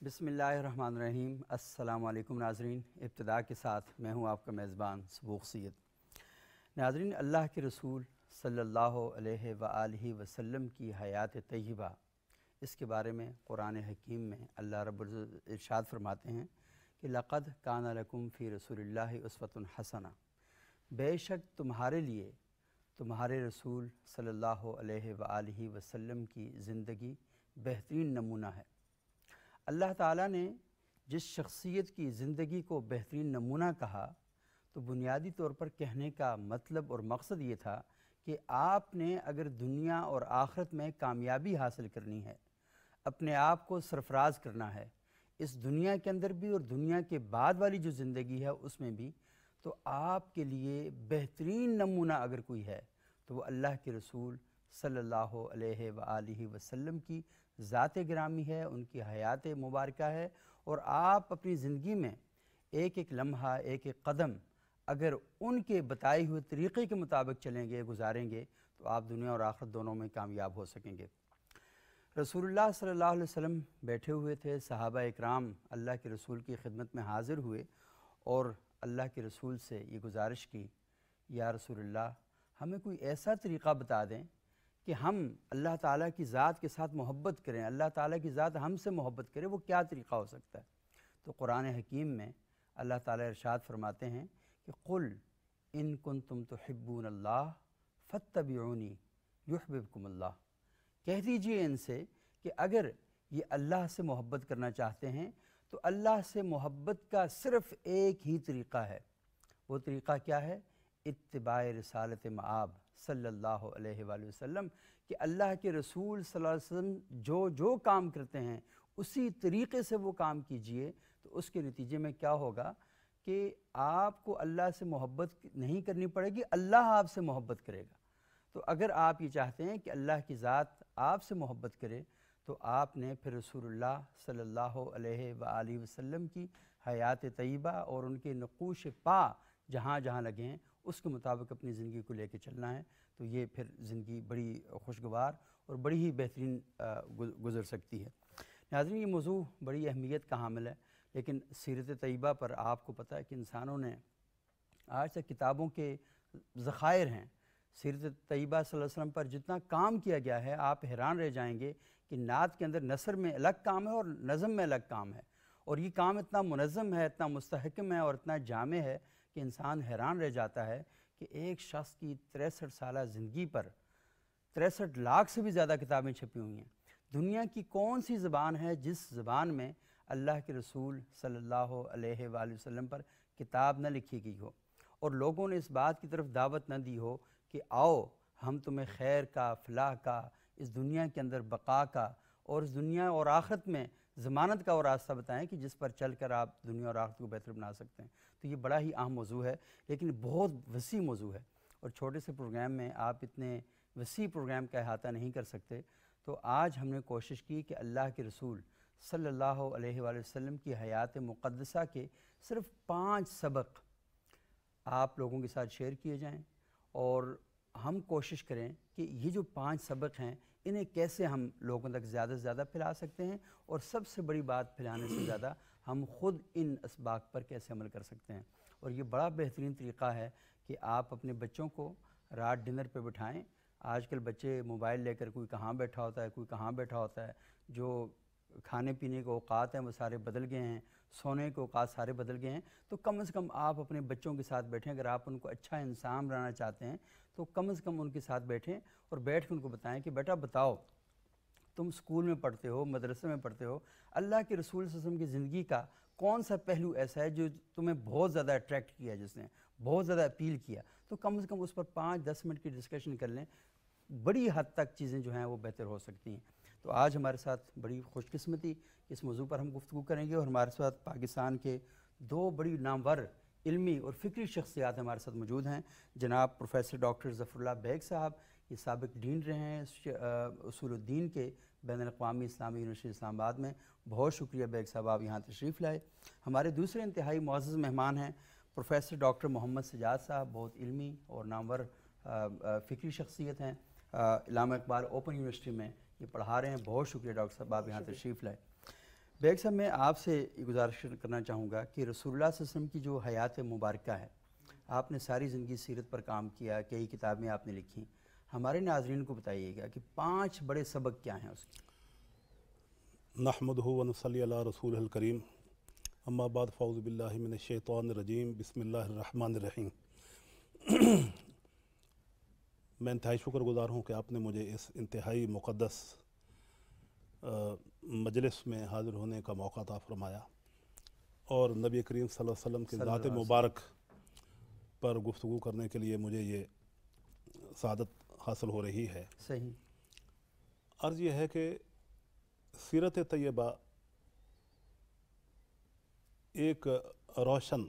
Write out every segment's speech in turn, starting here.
بسم اللہ الرحمن الرحیم۔ السلام علیکم ناظرین، ابتدا کے ساتھ میں ہوں آپ کا میزبان صبوغ سید۔ ناظرین، اللہ کے رسول صلی اللہ علیہ وآلہ وسلم کی حیات طیبہ، اس کے بارے میں قرآن حکیم میں اللہ رب العزت ارشاد فرماتے ہیں کہ لقد کان لکم فی رسول اللہ اسوۃ حسنہ، بے شک تمہارے لیے تمہارے رسول صلی اللہ علیہ وآلہ وسلم کی زندگی بہترین نمونہ ہے۔ اللہ تعالیٰ نے جس شخصیت کی زندگی کو بہترین نمونہ کہا تو بنیادی طور پر کہنے کا مطلب اور مقصد یہ تھا کہ آپ نے اگر دنیا اور آخرت میں کامیابی حاصل کرنی ہے، اپنے آپ کو سرفراز کرنا ہے، اس دنیا کے اندر بھی اور دنیا کے بعد والی جو زندگی ہے اس میں بھی، تو آپ کے لیے بہترین نمونہ اگر کوئی ہے تو وہ اللہ کے رسول صلی اللہ علیہ وآلہ وسلم کی ذات گرامی ہے، ان کی حیات مبارکہ ہے۔ اور آپ اپنی زندگی میں ایک ایک لمحہ، ایک ایک قدم اگر ان کے بتائے ہوئے طریقے کے مطابق چلیں گے، گزاریں گے، تو آپ دنیا اور آخرت دونوں میں کامیاب ہو سکیں گے۔ رسول اللہ صلی اللہ علیہ وسلم بیٹھے ہوئے تھے، صحابہ اکرام اللہ کے رسول کی خدمت میں حاضر ہوئے اور اللہ کے رسول سے یہ گزارش کی، یا رسول اللہ ہمیں کوئی ایسا طریقہ بتا دیں کہ ہم اللہ تعالیٰ کی ذات کے ساتھ محبت کریں، اللہ تعالیٰ کی ذات ہم سے محبت کرے، وہ کیا طریقہ ہو سکتا ہے؟ تو قرآن حکیم میں اللہ تعالیٰ ارشاد فرماتے ہیں کہ قل ان کنتم تحبون اللہ فاتبعونی یحببکم اللہ، کہہ دیجئے ان سے کہ اگر یہ اللہ سے محبت کرنا چاہتے ہیں تو اللہ سے محبت کا صرف ایک ہی طریقہ ہے۔ وہ طریقہ کیا ہے؟ اتباع رسالت مآب صلی اللہ علیہ وآلہ وسلم، کہ اللہ کے رسول صلی اللہ علیہ وسلم جو کام کرتے ہیں اسی طریقے سے وہ کام کیجئے، تو اس کے نتیجے میں کیا ہوگا کہ آپ کو اللہ سے محبت نہیں کرنی پڑے گی، اللہ آپ سے محبت کرے گا۔ تو اگر آپ یہ چاہتے ہیں کہ اللہ کی ذات آپ سے محبت کرے تو آپ نے پھر رسول اللہ صلی اللہ علیہ وآلہ وسلم کی حیات طیبہ اور ان کے نقوش پا جہاں جہاں لگے ہیں اس کے مطابق اپنی زندگی کو لے کے چلنا ہے، تو یہ پھر زندگی بڑی خوشگوار اور بڑی ہی بہترین گزر سکتی ہے۔ ناظرین، یہ موضوع بڑی اہمیت کا حامل ہے، لیکن سیرت طیبہ پر آپ کو پتہ ہے کہ انسانوں نے آج تک کتابوں کے ذخائر ہیں، سیرت طیبہ صلی اللہ علیہ وسلم پر جتنا کام کیا گیا ہے، آپ حیران رہ جائیں گے کہ نعت کے اندر نثر میں الگ کام ہے اور نظم میں الگ کام ہے، اور یہ کام اتنا منظم ہے، اتنا مستحکم ہے اور اتنا جامع ہے کہ انسان حیران رہ جاتا ہے کہ ایک شخص کی 63 سالہ زندگی پر 63 لاکھ سے بھی زیادہ کتابیں چھپی ہوئی ہیں۔ دنیا کی کون سی زبان ہے جس زبان میں اللہ کے رسول صلی اللہ علیہ وآلہ وسلم پر کتاب نہ لکھی گئی ہو اور لوگوں نے اس بات کی طرف دعوت نہ دی ہو کہ آؤ ہم تمہیں خیر کا، فلاح کا، اس دنیا کے اندر بقا کا اور اس دنیا اور آخرت میں ضمانت کا وہ راستہ بتائیں کہ جس پر چل کر آپ دنیا اور آخرت کو بہتر بنا سکتے ہیں۔ تو یہ بڑا ہی اہم موضوع ہے، لیکن بہت وسیع موضوع ہے اور چھوٹے سے پروگرام میں آپ اتنے وسیع پروگرام کا احاطہ نہیں کر سکتے۔ تو آج ہم نے کوشش کی کہ اللہ کے رسول صلی اللہ علیہ وآلہ وسلم کی حیات مقدسہ کے صرف 5 سبق آپ لوگوں کے ساتھ شیئر کیے جائیں، اور ہم کوشش کریں کہ یہ جو 5 سبق ہیں انہیں کیسے ہم لوگوں تک زیادہ سے زیادہ پھیلا سکتے ہیں، اور سب سے بڑی بات پھیلانے سے زیادہ ہم خود ان اسباق پر کیسے عمل کر سکتے ہیں۔ اور یہ بڑا بہترین طریقہ ہے کہ آپ اپنے بچوں کو رات ڈنر پہ بٹھائیں۔ آج کل بچے موبائل لے کر کوئی کہاں بیٹھا ہوتا ہے، کوئی کہاں بیٹھا ہوتا ہے، جو کھانے پینے کے اوقات ہیں وہ سارے بدل گئے ہیں، سونے کے اوقات سارے بدل گئے ہیں۔ تو کم از کم آپ اپنے بچوں کے ساتھ بیٹھیں، اگر آپ ان کو اچھا انسان بنانا چاہتے ہیں تو کم از کم ان کے ساتھ بیٹھیں اور بیٹھ کے ان کو بتائیں کہ بیٹا بتاؤ، تم اسکول میں پڑھتے ہو، مدرسے میں پڑھتے ہو، اللہ کے رسول صلی اللہ علیہ وسلم کی زندگی کا کون سا پہلو ایسا ہے جو تمہیں بہت زیادہ اٹریکٹ کیا، جس نے بہت زیادہ اپیل کیا، تو کم از کم اس پر 5-10 منٹ کی ڈسکشن کر لیں، بڑی حد تک چیزیں جو ہیں وہ بہتر ہو سکتی ہیں۔ تو آج ہمارے ساتھ بڑی خوش قسمتی اس موضوع پر ہم گفتگو کریں گے، اور ہمارے ساتھ پاکستان کے 2 بڑی نامور علمی اور فکری شخصیات ہمارے ساتھ موجود ہیں۔ جناب پروفیسر ڈاکٹر ظفر اللہ بیگ صاحب، یہ سابق ڈین رہے ہیں اصول الدین کے بین الاقوامی اسلامی یونیورسٹی اسلام آباد میں۔ بہت شکریہ بیگ صاحب، آپ یہاں تشریف لائے۔ ہمارے دوسرے انتہائی معزز مہمان ہیں پروفیسر ڈاکٹر محمد سجاد صاحب، بہت علمی اور نامور فکری شخصیت ہیں، علامہ اقبال اوپن یونیورسٹی میں یہ پڑھا رہے ہیں۔ بہت شکریہ ڈاکٹر صاحب، آپ یہاں تشریف لائے۔ بیگ صاحب میں آپ سے یہ گزارش کرنا چاہوں گا کہ رسول اللہ صلی اللہ علیہ وسلم کی جو حیات مبارکہ ہے، آپ نے ساری زندگی سیرت پر کام کیا، کئی کتابیں آپ نے لکھی، ہمارے ناظرین کو بتائیے گا کہ 5 بڑے سبق کیا ہیں اس کے؟ نحمدہ و نصلی علی رسول الکریم، اما بعد فاعوذ باللہ من الشیطان الرجیم، بسم اللہ الرحمن الرحیم۔ میں انتہائی شکر گزار ہوں کہ آپ نے مجھے اس انتہائی مقدس مجلس میں حاضر ہونے کا موقع عطا فرمایا اور نبی کریم صلی اللہ علیہ وسلم کے ذات مبارک پر گفتگو کرنے کے لیے مجھے یہ سعادت حاصل ہو رہی ہے۔ صحیح۔ عرض یہ ہے کہ سیرت طیبہ ایک روشن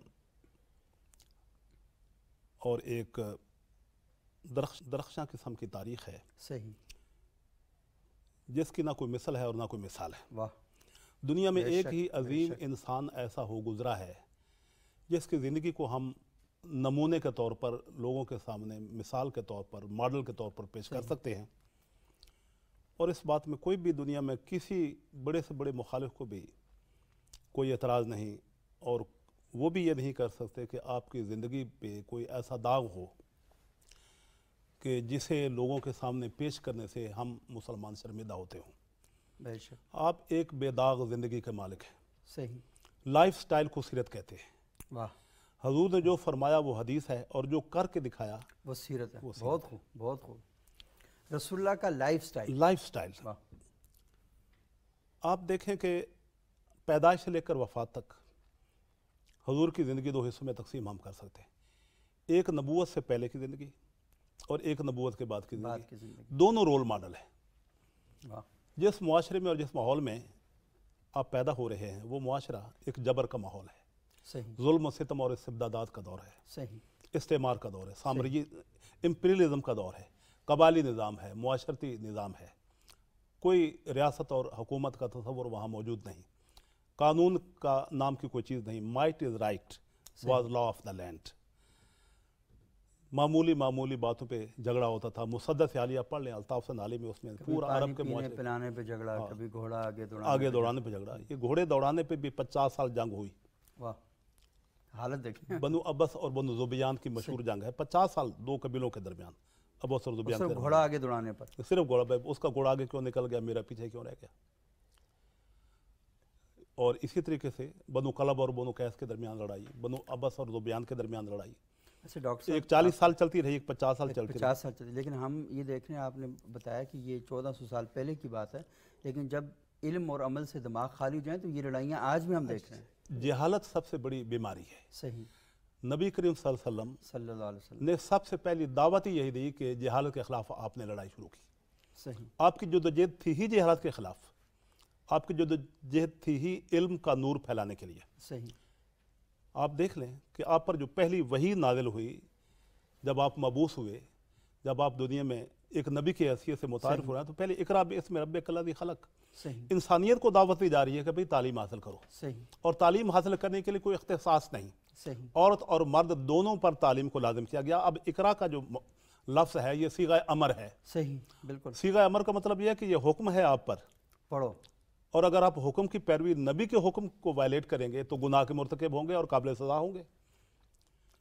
اور ایک درخشاں قسم کی تاریخ ہے، صحیح، جس کی نہ کوئی مثل ہے اور نہ کوئی مثال ہے۔ واہ، دنیا میں بے ایک شک، ہی بے عظیم شک۔ انسان ایسا ہو گزرا ہے جس کی زندگی کو ہم نمونے کے طور پر لوگوں کے سامنے مثال کے طور پر، ماڈل کے طور پر پیش کر سکتے ہیں، اور اس بات میں کوئی بھی دنیا میں کسی بڑے سے بڑے مخالف کو بھی کوئی اعتراض نہیں، اور وہ بھی یہ نہیں کر سکتے کہ آپ کی زندگی پہ کوئی ایسا داغ ہو کہ جسے لوگوں کے سامنے پیش کرنے سے ہم مسلمان شرمندہ ہوتے ہوں۔ بے شک، آپ ایک بے داغ زندگی کے مالک ہیں۔ صحیح، لائف سٹائل کو سیرت کہتے ہیں۔ واہ، حضور نے جو فرمایا وہ حدیث ہے، اور جو کر کے دکھایا وہ سیرت ہے۔ وہ سیرت بہت خوب، بہت خوب۔ رسول اللہ کا لائف سٹائل۔ Life style. واہ، آپ دیکھیں کہ پیدائش سے لے کر وفات تک حضور کی زندگی 2 حصوں میں تقسیم ہم کر سکتے ہیں، ایک نبوت سے پہلے کی زندگی اور ایک نبوت کے بعد کی زندگی۔ دونوں رول ماڈل ہیں۔ واہ، جس معاشرے میں اور جس ماحول میں آپ پیدا ہو رہے ہیں وہ معاشرہ ایک جبر کا ماحول ہے، صحیح، ظلم و ستم اور استبدادات کا دور ہے، صحیح، استعمار کا دور ہے، سامراجی امپیریلزم کا دور ہے، قبائلی نظام ہے، معاشرتی نظام ہے، کوئی ریاست اور حکومت کا تصور وہاں موجود نہیں، قانون کا نام کی کوئی چیز نہیں، might is right was law of the land. معمولی باتوں پہ جھگڑا ہوتا تھا۔ مسدس عالیہ پڑھ لیں الطاف نالی میں، اس میں پورا عرب کے معاشرے پلانے پہ جھگڑا، کبھی گھوڑا آگے دوڑانے پہ جھگڑا، یہ گھوڑے دوڑانے پہ بھی 50 سال جنگ ہوئی۔ واہ، حالت دیکھیں، بنو عبس اور بنو زبیان کی مشہور جنگ ہے، 50 سال 2 قبیلوں کے درمیان، عبس اور زبیان کے درمیان۔ گھوڑا آگے دوڑانے پر، صرف گھوڑا، اس کا گھوڑا آگے کیوں نکل گیا، میرا پیچھے کیوں رہ گیا۔ اور اسی طریقے سے بنو قلب اور بنو قیس کے درمیان لڑائی، بنو عبس اور زبیان کے درمیان لڑائی، اچھا ڈاکٹر صاحب، ایک 40 سال چلتی رہی، ایک 50 سال چلتی رہی۔ 50 سال چلتی، لیکن ہم یہ دیکھ رہے ہیں، آپ نے بتایا کہ یہ 1400 سال پہلے کی بات ہے، لیکن جب علم اور عمل سے دماغ خالی ہو جائیں تو یہ لڑائیاں آج بھی ہم دیکھ رہے ہیں۔ جہالت سب سے بڑی بیماری ہے۔ صحیح، نبی کریم صلی اللہ علیہ وسلم صلی اللہ علیہ وسلم نے سب سے پہلی دعوت ہی یہی دی کہ جہالت کے خلاف آپ نے لڑائی شروع کی۔ صحیح، آپ کی جدوجہد تھی ہی جہالت کے خلاف، آپ کی جدوجہد تھی ہی علم کا نور پھیلانے کے لیے۔ صحیح، آپ دیکھ لیں کہ آپ پر جو پہلی وحی نازل ہوئی، جب آپ مبعوث ہوئے، جب آپ دنیا میں ایک نبی کی حیثیت سے متعارف ہو رہے ہیں، تو پہلے اقرا باسم ربک الذی خلق، صحیح، انسانیت کو دعوت دی جا رہی ہے کہ بھئی تعلیم حاصل کرو، صحیح، اور تعلیم حاصل کرنے کے لیے کوئی اختصاص نہیں، صحیح، عورت اور مرد دونوں پر تعلیم کو لازم کیا گیا۔ اب اقرا کا جو لفظ ہے یہ صیغہ امر ہے۔ صحیح، بالکل، صیغہ امر کا مطلب یہ ہے کہ یہ حکم ہے آپ پر، پڑھو، اور اگر آپ حکم کی پیروی نبی کے حکم کو وائلیٹ کریں گے تو گناہ کے مرتکب ہوں گے اور قابل سزا ہوں گے۔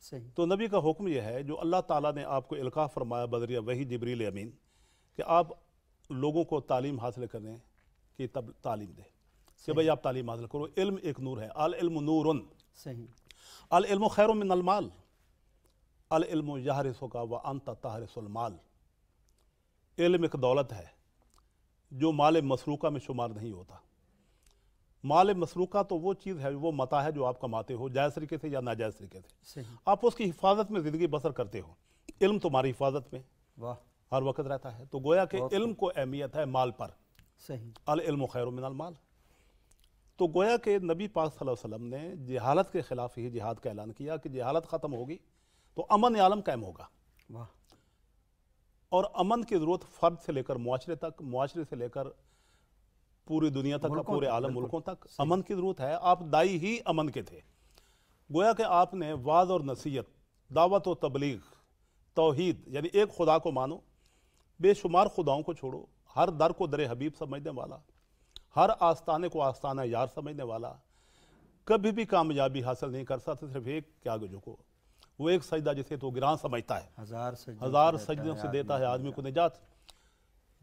صحیح، تو نبی کا حکم یہ ہے جو اللہ تعالیٰ نے آپ کو القاء فرمایا بذریعہ وحی جبریل امین، کہ آپ لوگوں کو تعلیم حاصل کرنے کی تعلیم دیں، کہ بھئی آپ تعلیم حاصل کرو۔ علم ایک نور ہے، العلم نور، صحیح، العلم خیر من المال، العلم یحرسک وانت تحرس المال۔ علم ایک دولت ہے جو مال مسروقہ میں شمار نہیں ہوتا۔ مال مسروقہ تو وہ چیز ہے، وہ متاع ہے جو آپ کماتے ہو، جائز طریقے سے یا ناجائز طریقے سے، صحیح، آپ اس کی حفاظت میں زندگی بسر کرتے ہو۔ علم تمہاری حفاظت میں واہ، ہر وقت رہتا ہے، تو گویا کہ علم کو اہمیت ہے مال پر، صحیح، العلم خیر من المال۔ تو گویا کہ نبی پاک صلی اللہ علیہ وسلم نے جہالت کے خلاف ہی جہاد کا اعلان کیا کہ جہالت ختم ہوگی تو امن عالم قائم ہوگا، واہ، اور امن کی ضرورت فرد سے لے کر معاشرے تک، معاشرے سے لے کر پوری دنیا تک، پورے عالم ملکوں تک امن کی ضرورت ہے۔ آپ دائی ہی امن کے تھے، گویا کہ آپ نے وعظ اور نصیحت، دعوت و تبلیغ، توحید، یعنی ایک خدا کو مانو، بے شمار خداؤں کو چھوڑو، ہر در کو در حبیب سمجھنے والا، ہر آستانے کو آستانہ یار سمجھنے والا کبھی بھی کامیابی حاصل نہیں کر سکتا صرف ایک کے آگے جھکو، وہ ایک سجدہ جسے تو گراں سمجھتا ہے، ہزار سجدوں سے دیتا ہے آدمی کو نجات۔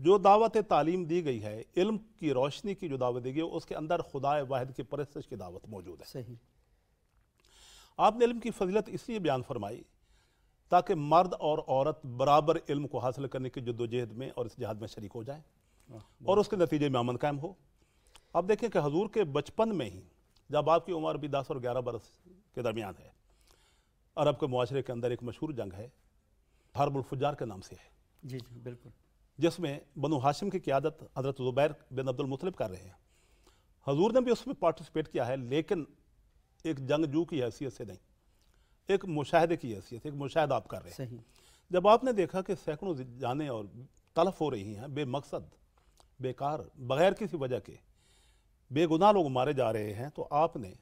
جو دعوت تعلیم دی گئی ہے، علم کی روشنی کی جو دعوت دی گئی ہے، اس کے اندر خدا واحد کی پرستش کی دعوت موجود ہے۔ صحیح۔ آپ نے علم کی فضیلت اس لیے بیان فرمائی تاکہ مرد اور عورت برابر علم کو حاصل کرنے کی جدوجہد میں اور اس جہاد میں شریک ہو جائیں اور اس کے نتیجے میں امن قائم ہو۔ اب دیکھیں کہ حضور کے بچپن میں ہی، جب آپ کی عمر بھی 10 اور 11 برس کے درمیان ہے، عرب کے معاشرے کے اندر ایک مشہور جنگ ہے، حرب الفجار کے نام سے ہے، جی جی بالکل، جس میں بنو ہاشم کی قیادت حضرت زبیر بن عبد المطلب کر رہے ہیں۔ حضور نے بھی اس میں پارٹیسپیٹ کیا ہے، لیکن ایک جنگجو کی حیثیت سے نہیں، ایک مشاہدے کی حیثیت، ایک مشاہدہ آپ کر رہے ہیں۔ صحیح۔ جب آپ نے دیکھا کہ سینکڑوں جانیں اور تلف ہو رہی ہیں، بے مقصد، بیکار، بغیر کسی وجہ کے بے گناہ لوگ مارے جا رہے ہیں، تو آپ نے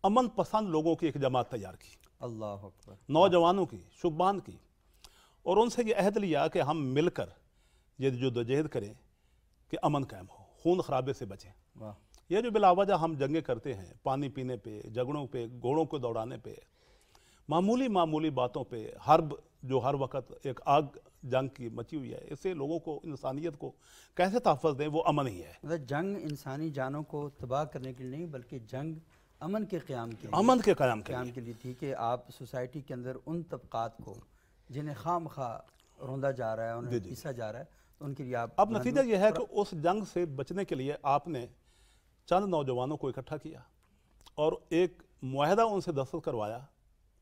امن پسند لوگوں کی ایک جماعت تیار کی، اللہ اکبر، نوجوانوں کی، شبان کی، اور ان سے یہ عہد لیا کہ ہم مل کر یہ جدوجہد کریں کہ امن قائم ہو، خون خرابے سے بچیں۔ واہ، یہ جو بلا وجہ ہم جنگیں کرتے ہیں، پانی پینے پہ، جھگڑوں پہ، گھوڑوں کو دوڑانے پہ، معمولی باتوں پہ، حرب جو ہر وقت ایک آگ جنگ کی مچی ہوئی ہے، اس سے لوگوں کو، انسانیت کو کیسے تحفظ دیں؟ وہ امن ہی ہے۔ مطلب جنگ انسانی جانوں کو تباہ کرنے کے لیے نہیں، بلکہ جنگ امن کے قیام کے لیے، امن کے قیام کے کے لیے تھی کہ آپ سوسائٹی کے اندر ان طبقات کو جنہیں خواہ مخواہ روندا جا رہا ہے، انہیں پیسا جا رہا ہے، تو ان کے لیے آپ اب نتیجہ یہ ہے کہ اس جنگ سے بچنے کے لیے آپ نے چند نوجوانوں کو اکٹھا کیا اور ایک معاہدہ ان سے دستخط کروایا،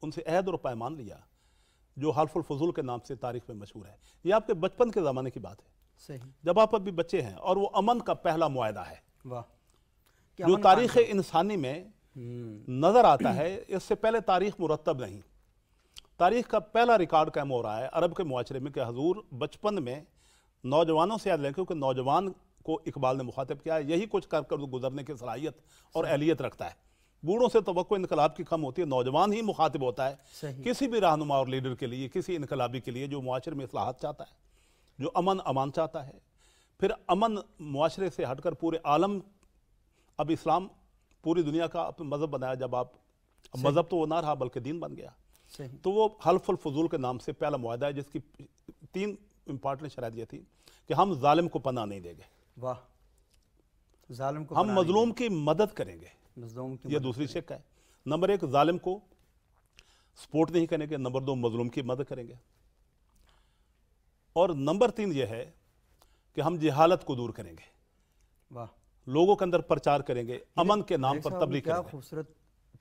ان سے عہد اور پیمان لیا، جو حلف الفضول کے نام سے تاریخ میں مشہور ہے۔ یہ آپ کے بچپن کے زمانے کی بات ہے، صحیح، جب آپ ابھی بچے ہیں، اور وہ امن کا پہلا معاہدہ ہے واہ، جو تاریخ انسانی میں نظر آتا ہے۔ اس سے پہلے تاریخ مرتب نہیں، تاریخ کا پہلا ریکارڈ قائم ہو رہا ہے عرب کے معاشرے میں کہ حضور بچپن میں نوجوانوں سے عہد لیں، کیونکہ نوجوان کو اقبال نے مخاطب کیا ہے، یہی کچھ کر کر گزرنے کی صلاحیت اور اہلیت رکھتا ہے۔ بوڑھوں سے توقع انقلاب کی کم ہوتی ہے، نوجوان ہی مخاطب ہوتا ہے کسی بھی رہنما اور لیڈر کے لیے، کسی انقلابی کے لیے جو معاشرے میں اصلاحات چاہتا ہے، جو امان چاہتا ہے۔ پھر امن معاشرے سے ہٹ کر پورے عالم، اب اسلام پوری دنیا کا مذہب بنایا، جب آپ مذہب تو وہ نہ رہا بلکہ دین بن گیا، تو وہ حلف الفضول کے نام سے پہلا معاہدہ ہے، جس کی 3 امپارٹنٹ شرائط یہ تھی کہ ہم ظالم کو پناہ نہیں دیں گے، واہ، ظالم کو ہم مظلوم کی مدد کریں گے، مظلوم کی یہ دوسری شق ہے۔ نمبر 1 ظالم کو سپورٹ نہیں کریں گے، نمبر 2 مظلوم کی مدد کریں گے، اور نمبر 3 یہ ہے کہ ہم جہالت کو دور کریں گے، واہ، لوگوں کے اندر پرچار کریں گے، امن کے نام پر تبلیغ کریں کیا گے۔ خوبصورت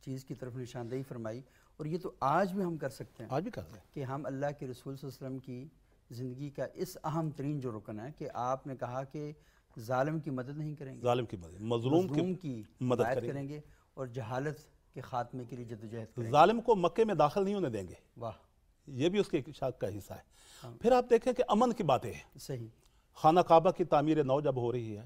چیز کی طرف نشاندہی فرمائی، اور یہ تو آج بھی ہم کر سکتے ہیں، آج بھی کرتے ہیں کہ ہم اللہ کے رسول صلی اللہ علیہ وسلم کی زندگی کا اس اہم ترین جو رکن ہے کہ آپ نے کہا کہ ظالم کی مدد نہیں کریں گے، ظالم کی مدد، مظلوم کی مدد حمایت کریں گے، اور جہالت کے خاتمے کے لیے جدوجہد کریں گے۔ ظالم کو مکے میں داخل نہیں ہونے دیں گے، واہ، یہ بھی اس کے شاق کا حصہ ہے۔ پھر آپ دیکھیں کہ امن کی باتیں ہیں، صحیح، خانہ کعبہ کی تعمیر نو جب ہو رہی ہے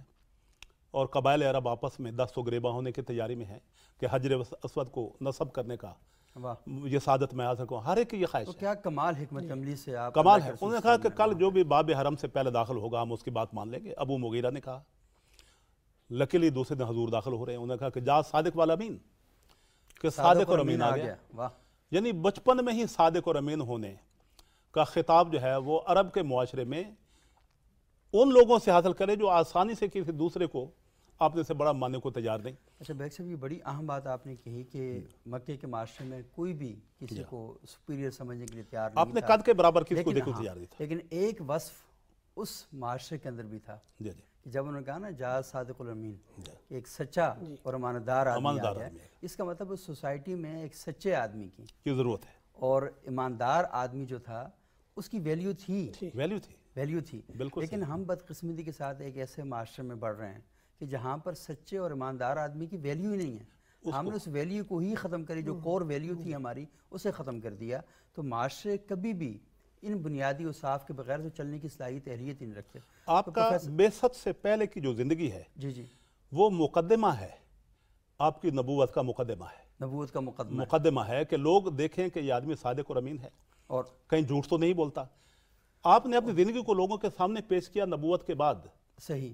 اور قبائل عرب آپس میں دست و گریباں ہونے کی تیاری میں ہے کہ حجر اسود کو نصب کرنے کا، واہ، یہ سعادت میں آ سکوں، ہر ایک کی یہ خواہش تو ہے، کیا کمال حکمت عملی سے آپ کمال ہے۔ انہوں نے کہا کہ کل جو بھی باب حرم سے پہلے داخل ہوگا ہم اس کی بات مان لیں گے۔ ابو مغیرہ نے کہا، لکیلی دوسرے دن حضور داخل ہو رہے ہیں، انہوں نے کہا کہ جا صادق والا امین، کہ صادق اور امین آ گیا۔ واہ، یعنی بچپن میں ہی صادق اور امین ہونے کا خطاب جو ہے وہ عرب کے معاشرے میں ان لوگوں سے حاصل کرے جو آسانی سے کسی دوسرے کو اپنے سے بڑا ماننے کو تیار نہیں۔ اچھا بیگ صاحب، یہ بڑی اہم بات آپ نے کہی کہ مکے کے معاشرے میں کوئی بھی کسی کو سپیریئر سمجھنے کے لیے تیار نہیں تھا، آپ نے قد کے برابر کسی کو دیکھو تیار نہیں تھا، لیکن ایک وصف اس معاشرے کے اندر بھی تھا جی کہ جب انہوں نے کہا نا جاز صادق الامین، کہ ایک سچا اور امانتدار آدمی آ گیا، اس کا مطلب اس سوسائٹی میں ایک سچے آدمی کی ضرورت ہے، اور ایماندار آدمی جو تھا اس کی ویلیو تھی، بالکل۔ لیکن ہم بدقسمتی کے ساتھ ایک ایسے معاشرے میں بڑھ رہے ہیں کہ جہاں پر سچے اور ایماندار آدمی کی ویلیو ہی نہیں ہے، ہم نے اس ویلیو کو ہی ختم کری، جو کور ویلیو تھی ہماری اسے ختم کر دیا، تو معاشرے کبھی بھی ان بنیادی اصاف کے بغیر تو چلنے کی صلاحیت اہلیت ہی نہیں رکھتے۔ آپ کا بعثت سے پہلے کی جو زندگی ہے جی وہ مقدمہ ہے، آپ کی نبوت کا مقدمہ ہے، نبوت کا مقدمہ ہے کہ لوگ دیکھیں کہ یہ آدمی صادق اور امین ہے اور کہیں جھوٹ تو نہیں بولتا۔ آپ نے اپنی زندگی کو لوگوں کے سامنے پیش کیا نبوت کے بعد، صحیح،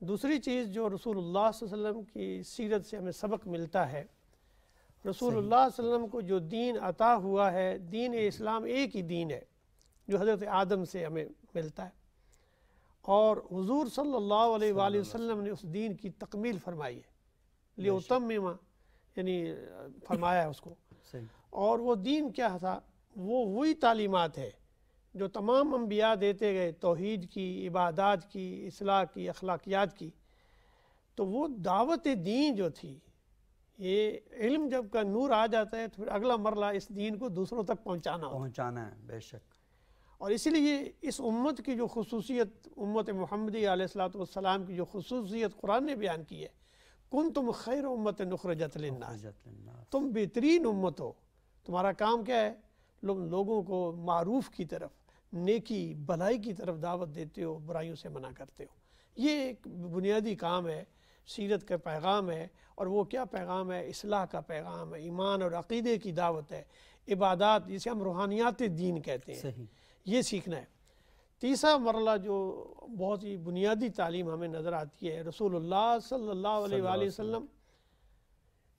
دوسری چیز جو رسول اللہ صلی اللہ علیہ وسلم کی سیرت سے ہمیں سبق ملتا ہے، رسول اللہ صلی اللہ علیہ وسلم کو جو دین عطا ہوا ہے، دین اسلام ایک ہی دین ہے جو حضرت آدم سے ہمیں ملتا ہے، اور حضور صلی اللہ علیہ وآلہ وسلم نے اس دین کی تکمیل فرمائی ہے، لیتمم یعنی فرمایا ہے اس کو۔ اور وہ دین کیا تھا؟ وہ وہی تعلیمات ہے جو تمام انبیاء دیتے گئے، توحید کی، عبادات کی، اصلاح کی، اخلاقیات کی۔ تو وہ دعوت دین جو تھی، یہ علم جب کا نور آ جاتا ہے تو پھر اگلا مرحلہ اس دین کو دوسروں تک پہنچانا ہے، بے شک۔ اور اسی لیے اس امت کی جو خصوصیت، امت محمدی علیہ الصلوۃ والسلام کی جو خصوصیت قرآن نے بیان کی ہے، کنتم خیر امت اخرجت للناس، تم بہترین امت ہو، تمہارا کام کیا ہے؟ لوگوں کو معروف کی طرف، نیکی بھلائی کی طرف دعوت دیتے ہو، برائیوں سے منع کرتے ہو۔ یہ ایک بنیادی کام ہے، سیرت کا پیغام ہے، اور وہ کیا پیغام ہے؟ اصلاح کا پیغام ہے، ایمان اور عقیدے کی دعوت ہے، عبادات جسے ہم روحانیات دین کہتے ہیں، یہ سیکھنا ہے۔ تیسرا مرحلہ جو بہت ہی بنیادی تعلیم ہمیں نظر آتی ہے، رسول اللہ صلی اللہ علیہ وآلہ وسلم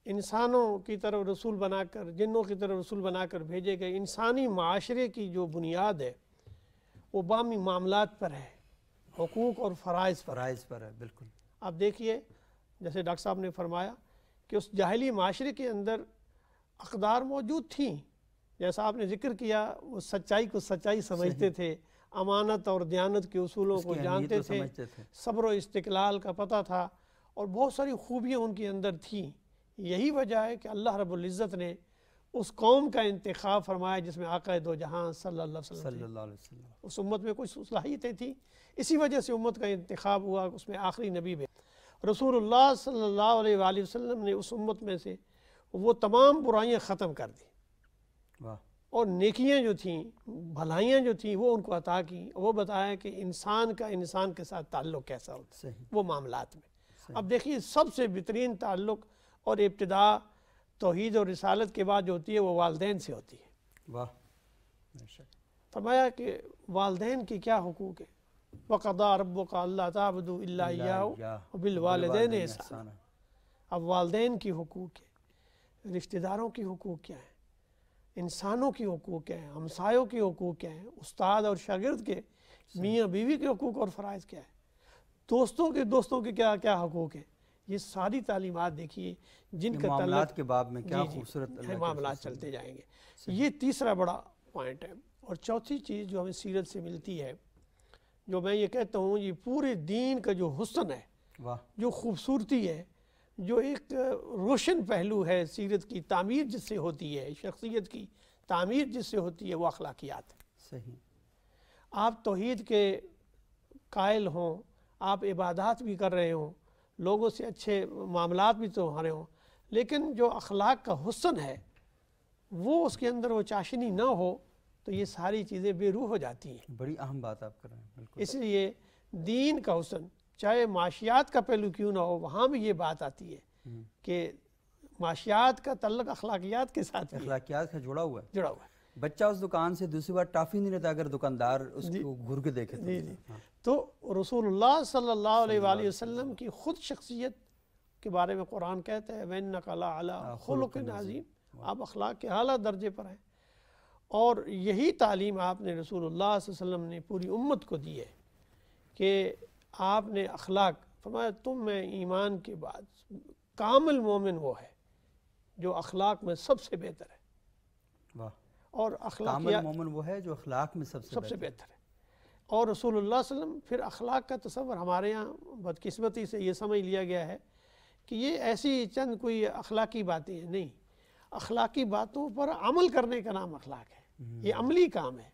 انسانوں کی طرف رسول بنا کر، جنوں کی طرف رسول بنا کر بھیجے گئے۔ انسانی معاشرے کی جو بنیاد ہے وہ باہمی معاملات پر ہے، حقوق اور فرائض پر ہے، بالکل۔ آپ دیکھیے جیسے ڈاکٹر صاحب نے فرمایا کہ اس جاہلی معاشرے کے اندر اقدار موجود تھیں، جیسا آپ نے ذکر کیا، وہ سچائی کو سچائی سمجھتے تھے، امانت اور دیانت کے اصولوں کو جانتے تھے، صبر و استقلال کا پتہ تھا، اور بہت ساری خوبیاں ان کے اندر تھیں۔ یہی وجہ ہے کہ اللہ رب العزت نے اس قوم کا انتخاب فرمایا جس میں آقا دو جہاں صلی اللہ علیہ وسلم، اس امت میں کچھ صلاحیتیں تھیں، اسی وجہ سے امت کا انتخاب ہوا، اس میں آخری نبی بھی رسول اللہ صلی اللہ علیہ وآلہ وسلم نے اس امت میں سے وہ تمام برائیاں ختم کر دی، اور نیکیاں جو تھیں، بھلائیاں جو تھیں، وہ ان کو عطا کی۔ وہ بتایا کہ انسان کا انسان کے ساتھ تعلق کیسا ہوتا ہے وہ معاملات میں۔ اب دیکھیے سب سے بہترین تعلق اور ابتدا توحید اور رسالت کے بعد جو ہوتی ہے وہ والدین سے ہوتی ہے۔ فرمایا کہ والدین کی کیا حقوق ہے؟ وَقَضَىٰ رَبُّكَ أَلَّا تَعْبُدُوا إِلَّا إِيَّاهُ وَبِالْوَالِدَيْنِ إِحْسَانًا۔ اب والدین کی حقوق ہے، رشتہ داروں کی حقوق کیا ہیں، انسانوں کی حقوق کیا ہیں، ہمسایوں کی حقوق کیا ہیں، استاد اور شاگرد کے، میاں بیوی کے حقوق اور فرائض کیا ہیں، دوستوں کے کیا کیا حقوق ہیں۔ یہ ساری تعلیمات دیکھیے جن کا معاملات کے باب میں کیا خوبصورت معاملات چلتے جائیں گے۔ یہ تیسرا بڑا پوائنٹ ہے۔ اور چوتھی چیز جو ہمیں سیرت سے ملتی ہے، جو میں یہ کہتا ہوں یہ پورے دین کا جو حسن ہے، جو خوبصورتی ہے، جو ایک روشن پہلو ہے سیرت کی تعمیر جس سے ہوتی ہے، شخصیت کی تعمیر جس سے ہوتی ہے، وہ اخلاقیات ہے۔ صحیح۔ آپ توحید کے قائل ہوں، آپ عبادات بھی کر رہے ہوں، لوگوں سے اچھے معاملات بھی تمہارے ہوں، لیکن جو اخلاق کا حسن ہے وہ اس کے اندر وہ چاشنی نہ ہو تو یہ ساری چیزیں بے روح ہو جاتی ہیں۔ بڑی اہم بات آپ کر رہے ہیں، بالکل۔ اس لیے دین کا حسن چاہے معاشیات کا پہلو کیوں نہ ہو، وہاں بھی یہ بات آتی ہے کہ معاشیات کا تعلق اخلاقیات کے ساتھ بھی ہے، اخلاقیات کا جڑا ہوا ہے۔ بچہ اس دکان سے دوسری بار ٹافی نہیں لیتا اگر دکاندار اس کو گھر کے دیکھے تو رسول اللہ صلی اللہ علیہ وآلہ وسلم کی خود شخصیت کے بارے میں قرآن کہتا ہے وَإِنَّكَ لَعَلَىٰ خُلُقٍ عَظِيمٍ، آپ اخلاق کے اعلیٰ درجے پر ہیں۔ اور یہی تعلیم آپ نے رسول اللہ صلی اللہ علیہ وسلم نے پوری امت کو دی ہے کہ آپ نے اخلاق فرمایا تم میں ایمان کے بعد کامل مومن وہ ہے جو اخلاق میں سب سے بہتر ہے۔ اور کامل مومن وہ ہے جو اخلاق میں سب سے بہتر ہے۔ اور رسول اللہ صلی اللہ علیہ وسلم پھر اخلاق کا تصور ہمارے یہاں بدقسمتی سے یہ سمجھ لیا گیا ہے کہ یہ ایسی چند کوئی اخلاقی باتیں ہیں، نہیں، اخلاقی باتوں پر عمل کرنے کا نام اخلاق ہے، یہ عملی کام ہے،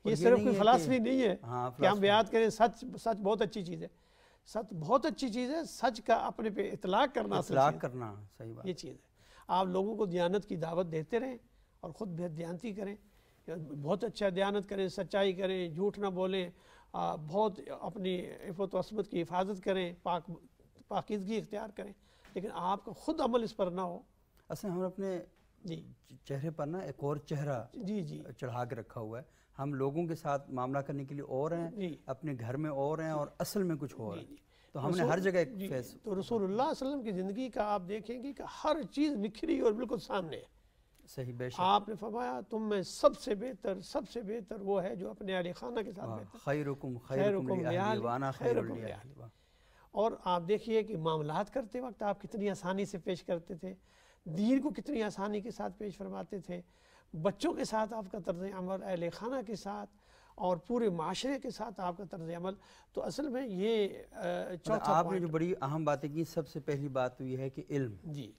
یہ صرف کوئی فلسفی نہیں ہے کہ ہم بیان کریں سچ بہت اچھی چیز ہے، سچ بہت اچھی چیز ہے، سچ کا اپنے پہ اطلاق کرنا صحیح بات، یہ چیز ہے۔ آپ لوگوں کو دیانت کی دعوت دیتے رہیں اور خود بے دیانتی کریں، بہت اچھا دیانت کریں، سچائی کریں، جھوٹ نہ بولیں، بہت اپنی عفت و عصمت کی حفاظت کریں، پاکیزگی اختیار کریں، لیکن آپ کا خود عمل اس پر نہ ہو۔ اصل ہم اپنے چہرے پر نا ایک اور چہرہ چڑھا کے رکھا ہوا ہے، ہم لوگوں کے ساتھ معاملہ کرنے کے لیے اور ہیں، اپنے گھر میں اور ہیں اور اصل میں کچھ اور ہیں۔ تو ہم نے ہر جگہ ایک فیس. تو رسول اللہ صلی اللہ علیہ وسلم کی زندگی کا آپ دیکھیں گے کہ ہر چیز نکھری اور بالکل سامنے ہے. صحیح بے شک. آپ نے فرمایا تم میں سب سے بہتر وہ ہے جو اپنے اہل خانہ کے ساتھ بہتر. خیرکم لأہلی وانا خیر لأہلی. اور آپ دیکھیے کہ معاملات کرتے وقت آپ کتنی آسانی سے پیش کرتے تھے, دین کو کتنی آسانی کے ساتھ پیش فرماتے تھے, بچوں کے ساتھ آپ کا طرز عمل, اہل خانہ کے ساتھ اور پورے معاشرے کے ساتھ آپ کا طرز عمل. تو اصل میں یہ چوتھا آپ نے جو بڑی اہم باتیں کی, سب سے پہلی بات تو یہ ہے کہ علم. جی,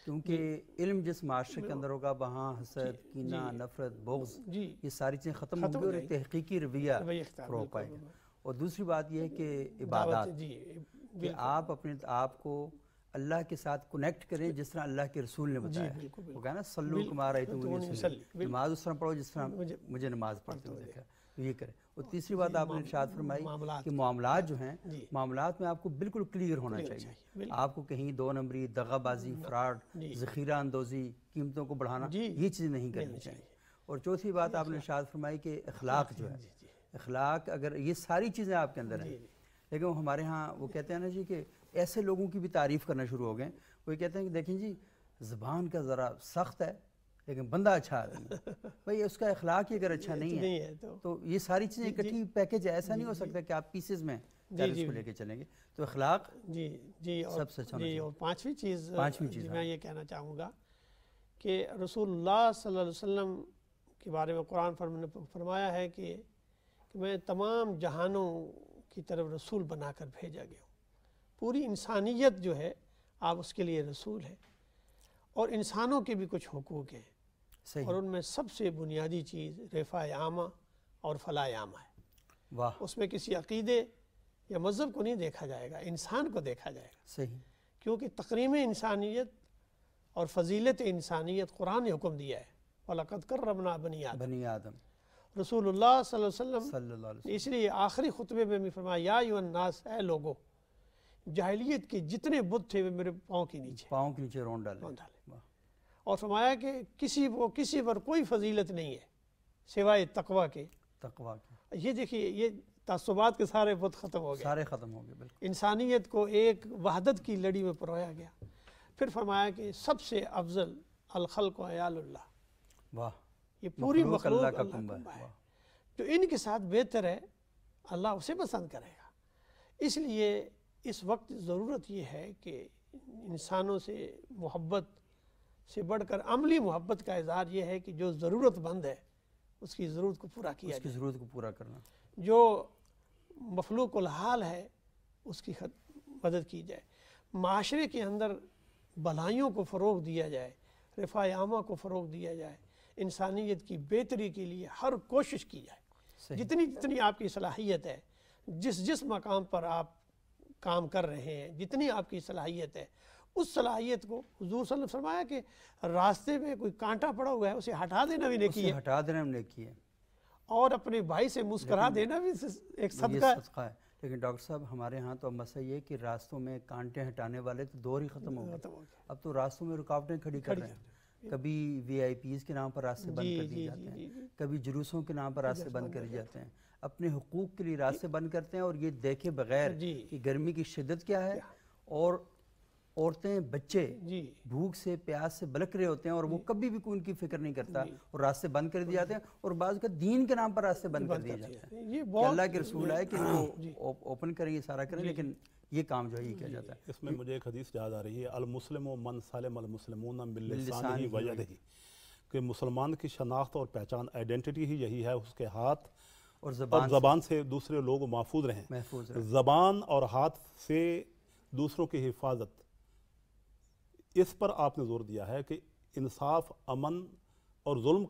کیونکہ علم جس معاشرے کے اندر ہوگا وہاں حسد, کینہ, نفرت, بغض, یہ ساری چیزیں ختم ہوں گی اور ایک تحقیقی رویہ فروغ پائے گا. اور دوسری بات یہ ہے کہ عبادات, کہ آپ اپنے آپ کو اللہ کے ساتھ کنیکٹ کریں جس طرح اللہ کے رسول نے بتایا. وہ کہا نا صلو کما رأیتمونی اصلی, نماز اس طرح پڑھو جس طرح مجھے نماز پڑھتے ہوئے دیکھا. یہ کریں. اور تیسری بات آپ نے ارشاد فرمائی کہ معاملات جو ہیں, معاملات میں آپ کو بالکل کلیئر ہونا چاہیے. آپ کو کہیں دو نمبری, دغا بازی, فراڈ, ذخیرہ اندوزی, قیمتوں کو بڑھانا, یہ چیزیں نہیں کرنی چاہیے. اور چوتھی بات آپ نے ارشاد فرمائی کہ اخلاق جو ہے, اخلاق اگر یہ ساری چیزیں آپ کے اندر ہیں, لیکن وہ ہمارے ہاں وہ کہتے ہیں نا جی کہ ایسے لوگوں کی بھی تعریف کرنا شروع ہو گئے. وہ یہ کہتے ہیں کہ دیکھیں جی زبان کا ذرا سخت ہے لیکن بندہ اچھا آدمی ہے. بھائی اس کا اخلاق ہی اگر اچھا نہیں ہے تو یہ ساری چیزیں اکٹھی پیکج ہے. ایسا نہیں ہو سکتا کہ آپ پیسز میں اس کو لے کے چلیں گے. تو اخلاق سب سے اچھا. اور پانچویں چیز میں یہ کہنا چاہوں گا کہ رسول اللہ صلی اللہ علیہ وسلم کے بارے میں قرآن فرمایا ہے کہ میں تمام جہانوں کی طرف رسول بنا کر بھیجا گیا ہوں. پوری انسانیت جو ہے آپ اس کے لیے رسول ہیں, اور انسانوں کے بھی کچھ حقوق ہیں. اور ان میں سب سے بنیادی چیز رفع عامہ اور فلاح عامہ ہے. اس میں کسی عقیدے یا مذہب کو نہیں دیکھا جائے گا, انسان کو دیکھا جائے گا. صحیح. کیونکہ تقریم انسانیت اور فضیلت انسانیت قرآن نے حکم دیا ہے, وَلَقَدْ كَرَّمْنَا بَنِي آدَمَ. رسول اللہ صلی اللہ علیہ وسلم اس لیے آخری خطبے میں بھی فرمایا یا ایھا الناس, اے لوگو, جاہلیت کے جتنے بت تھے وہ میرے پاؤں کے نیچے رون ڈالے. اور فرمایا کہ کسی پر کوئی فضیلت نہیں ہے سوائے تقوی کے. یہ دیکھیے, یہ تعصبات کے سارے بت ختم ہو گئے, بالکل. انسانیت کو ایک وحدت کی لڑی میں پرویا گیا. پھر فرمایا کہ سب سے افضل الخلق و عیال اللہ. واہ. یہ پوری مخلوق اللہ کا کنبہ ہے. جو ان کے ساتھ بہتر ہے اللہ اسے پسند کرے گا. اس لیے اس وقت ضرورت یہ ہے کہ انسانوں سے محبت سے بڑھ کر عملی محبت کا اظہار یہ ہے کہ جو ضرورت مند ہے اس کی ضرورت کو پورا کیا جائے. اس کی ضرورت کو پورا کرنا. جو مفلوق الحال ہے اس کی مدد کی جائے. معاشرے کے اندر بھلائیوں کو فروغ دیا جائے, رفع عامہ کو فروغ دیا جائے, انسانیت کی بہتری کے لیے ہر کوشش کی جائے. جتنی آپ کی صلاحیت ہے, جس مقام پر آپ کام کر رہے ہیں, جتنی آپ کی صلاحیت ہے, اس صلاحیت کو حضور صلی اللہ علیہ وسلم فرمایا کہ راستے میں کوئی کانٹا پڑا ہوا ہے اسے ہٹا دینا بھی نیکی ہے, اور اپنے بھائی سے مسکرا دینا بھی ایک صدقہ ہے. لیکن ڈاکٹر صاحب ہمارے ہاں تو مسئلہ یہ کہ راستوں میں کانٹے ہٹانے والے تو دور ہی ختم ہو گئے. اب تو راستوں میں رکاوٹیں کھڑی کر رہے ہیں. کبھی وی آئی پیز کے نام پر راستے بند کر دیے جاتے ہیں, کبھی جلوسوں کے نام پر راستے بند کر دیے جاتے ہیں, اپنے حقوق کے لیے راستے بند کرتے ہیں, اور یہ دیکھے بغیر کہ گرمی کی شدت کیا ہے, اور عورتیں بچے بھوک سے پیاس سے بلک رہے ہوتے ہیں, اور وہ کبھی بھی کوئی ان کی فکر نہیں کرتا, اور راستے بند کر دیے جاتے ہیں. اور بعض کا دین کے نام پر راستے بند کر دیے جاتے ہیں کہ اللہ کے رسول آئے کہ وہ اوپن کریں, یہ سارا کریں, لیکن یہ کام جو ہے یہ کیا جاتا ہے. اس میں مجھے ایک حدیث یاد آ رہی ہے, المسلم من سلم المسلمون من لسانہ و یدہ, کہ مسلمان کی شناخت اور پہچان, آئیڈینٹی ہی یہی ہے اس کے ہاتھ اور زبان سے دوسرے لوگ محفوظ رہیں. زبان اور ہاتھ سے دوسروں کی حفاظت, اس پر آپ نے زور دیا ہے کہ انصاف, امن اور ظلم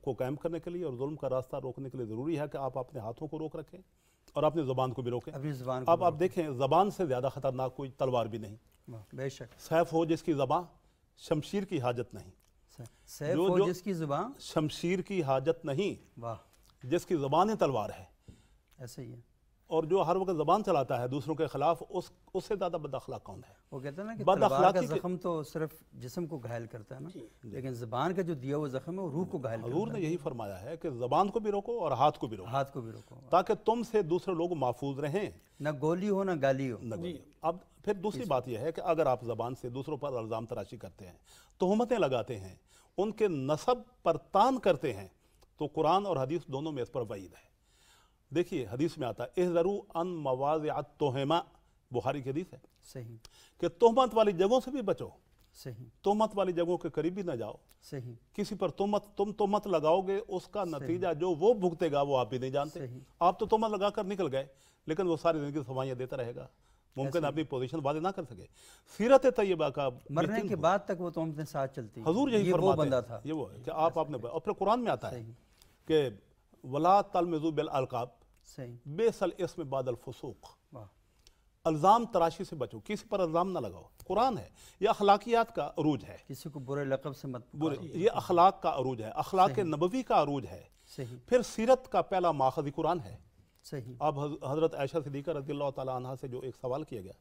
کو قائم کرنے کے لیے اور ظلم کا راستہ روکنے کے لیے ضروری ہے کہ آپ اپنے ہاتھوں کو روک رکھیں اور اپنی زبان کو بھی روکیں. اب آپ دیکھیں, زبان سے زیادہ خطرناک کوئی تلوار بھی نہیں. بے شک. سیف ہو جس کی زبان, شمشیر کی حاجت نہیں. سیف ہو جس کی زبان, شمشیر کی حاجت نہیں. واہ. جس کی زبان تلوار ہے. ایسا ہی ہے. اور جو ہر وقت زبان چلاتا ہے دوسروں کے خلاف، اس سے زیادہ بد اخلاق کون ہے؟ وہ کہتے ہیں نا کہ بد تلوار کا اخلاقی زخم تو صرف جسم کو گھائل کرتا ہے نا، لیکن زبان کا جو دیا ہوا زخم ہے وہ روح کو گھائل کرتا حضور نے یہی فرمایا ہے کہ زبان کو بھی روکو اور ہاتھ کو بھی ہے، روکو، ہاتھ کو بھی روکو، تاکہ تم سے دوسرے لوگ محفوظ رہیں، نہ گولی ہو نہ گالی ہو۔ اب پھر دوسری بات یہ ہے کہ اگر آپ زبان سے دوسروں پر الزام تراشی کرتے ہیں، تہمتیں لگاتے ہیں، ان کے نسب پر تان کرتے ہیں، تو قرآن اور حدیث دونوں میں اس پر وعید ہے۔ دیکھیے حدیث میں آتا ہے احذروا ان مواضع التہمہ، بخاری کی حدیث ہے صحیح کہ تہمت والی جگہوں سے بھی بچو، صحیح تہمت والی جگہوں کے قریب بھی نہ جاؤ۔ صحیح کسی پر تم تہمت لگاؤ گے، اس کا نتیجہ جو وہ بھگتے گا وہ آپ بھی نہیں جانتے۔ صحیح۔ آپ تو تہمت لگا کر نکل گئے، لیکن وہ ساری زندگی سوائیاں دیتا رہے گا، ممکن اپنی پوزیشن واضح نہ کر سکے۔ سیرت طیبہ کا مرنے کے بعد تک وہ تہمتیں ساتھ چلتی ہیں۔ حضور یہی یہ وہ فرماتے بندہ ہیں، تھا، یہ وہ ہے کہ آپ نے، اور پھر قرآن میں آتا ہے صحیح کہ وَلَا تَلْمِزُوا بِالْأَلْقَابِ، صحیح، بِئْسَ الْإِسْمُ بَعْدَ الْفُسُوقِ، واہ، الزام تراشی سے بچو، کسی پر الزام نہ لگاؤ۔ قرآن ہے، یہ اخلاقیات کا عروج ہے، کسی کو برے لقب سے مت پکارو۔ یہ اخلاق کا عروج ہے، اخلاق نبوی کا عروج ہے۔ صحیح پھر سیرت کا پہلا ماخذ قرآن ہے۔ صحیح اب حضرت عائشہ صدیقہ رضی اللہ تعالیٰ عنہ سے جو ایک سوال کیا گیا،